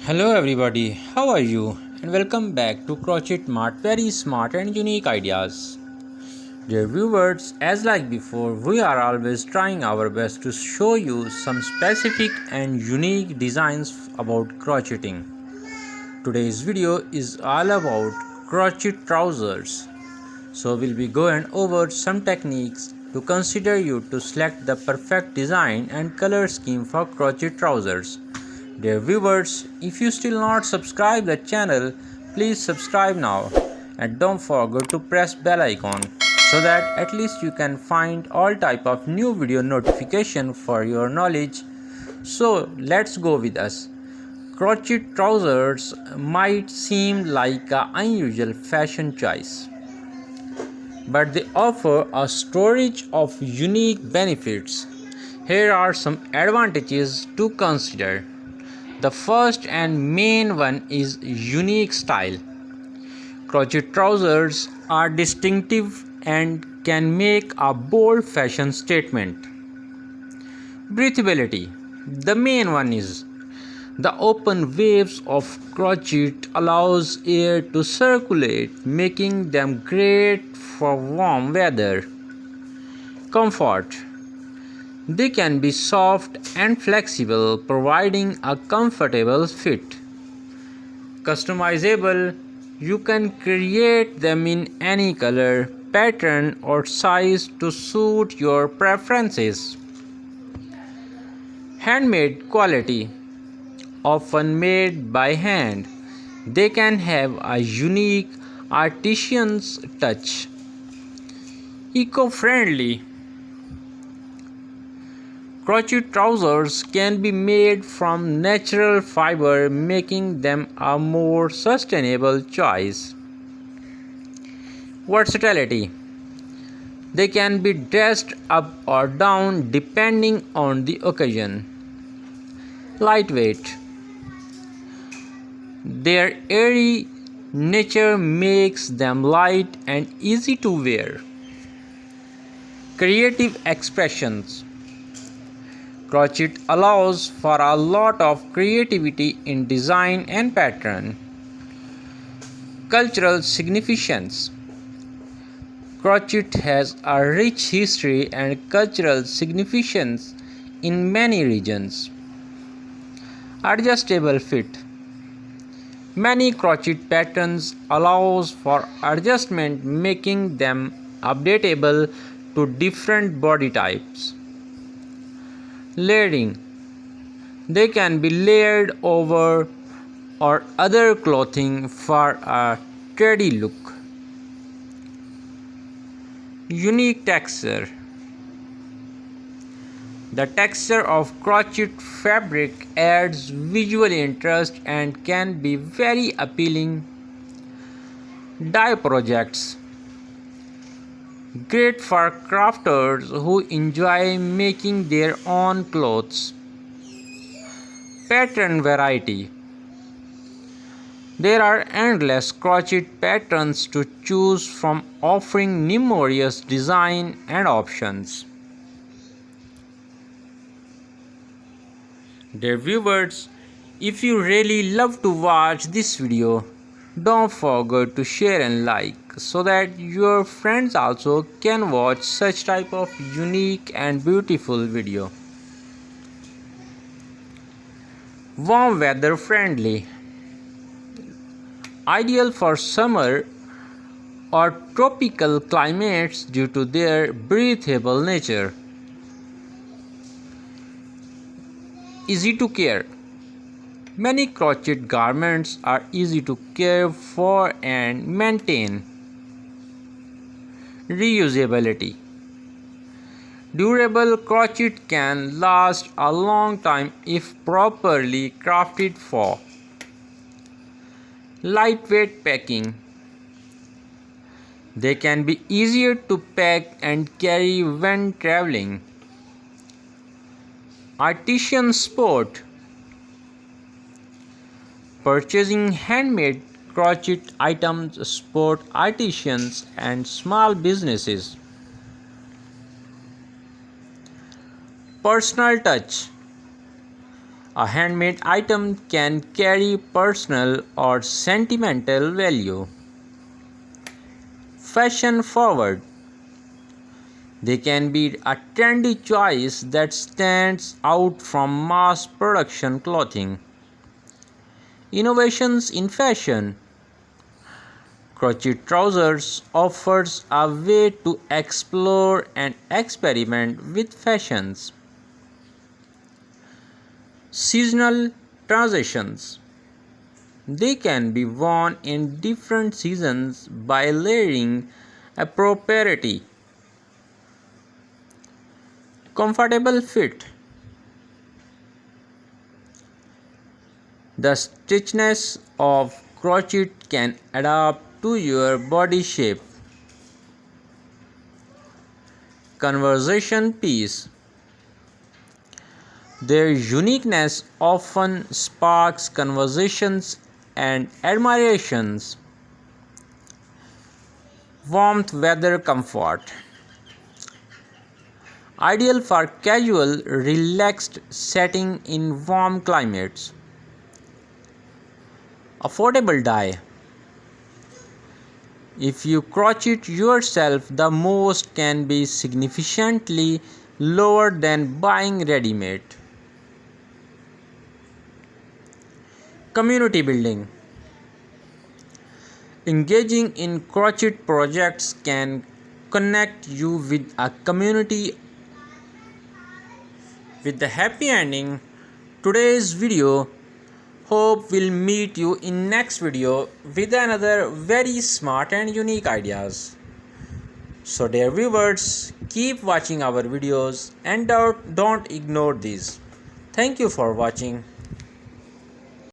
Hello everybody, how are you? And welcome back to Crochet Mart, very smart and unique ideas. Dear viewers, as like before, we are always trying our best to show you some specific and unique designs about crocheting. Today's video is all about crochet trousers. So we'll be going over some techniques to consider you to select the perfect design and color scheme for crochet trousers. Dear viewers, if you still not subscribe the channel, please subscribe now and don't forget to press bell icon so that at least you can find all type of new video notification for your knowledge. So let's go with us. Crochet trousers might seem like an unusual fashion choice, but they offer a storage of unique benefits. Here are some advantages to consider. The first and main one is unique style. Crochet trousers are distinctive and can make a bold fashion statement. Breathability. The main one is the open waves of crochet allows air to circulate, making them great for warm weather. Comfort. They can be soft and flexible, providing a comfortable fit. Customizable, you can create them in any color, pattern, or size to suit your preferences. Handmade quality, often made by hand, they can have a unique artisan's touch. Eco-friendly, crochet trousers can be made from natural fiber, making them a more sustainable choice. Versatility. They can be dressed up or down depending on the occasion. Lightweight. Their airy nature makes them light and easy to wear. Creative expressions. Crochet allows for a lot of creativity in design and pattern. Cultural significance. Crochet has a rich history and cultural significance in many regions. Adjustable fit. Many crochet patterns allows for adjustment, making them updatable to different body types. Layering. They can be layered over or other clothing for a sturdy look. Unique texture. The texture of crochet fabric adds visual interest and can be very appealing. Dye projects. Great for crafters who enjoy making their own clothes. Pattern variety. There are endless crochet patterns to choose from, offering numerous design and options. Dear viewers, if you really love to watch this video, don't forget to share and like so that your friends also can watch such type of unique and beautiful video. Warm weather friendly. Ideal for summer or tropical climates due to their breathable nature. Easy to care. Many crochet garments are easy to care for and maintain. Reusability. Durable crochet can last a long time if properly crafted for. Lightweight packing. They can be easier to pack and carry when traveling. Artisan sport. Purchasing handmade crochet items support artisans and small businesses. Personal touch. A handmade item can carry personal or sentimental value. Fashion forward. They can be a trendy choice that stands out from mass production clothing. Innovations in fashion. Crochet trousers offers a way to explore and experiment with fashions. Seasonal transitions. They can be worn in different seasons by layering appropriately. Comfortable fit. The stitchiness of crochet can adapt to your body shape. Conversation piece. Their uniqueness often sparks conversations and admirations. Warmth weather comfort. Ideal for casual, relaxed setting in warm climates. Affordable dye. If you crochet yourself, the most can be significantly lower than buying ready-made. Community building. Engaging in crochet projects can connect you with a community with the happy ending. Today's video. Hope we'll meet you in next video with another very smart and unique ideas. So dear viewers, keep watching our videos and don't ignore these. Thank you for watching.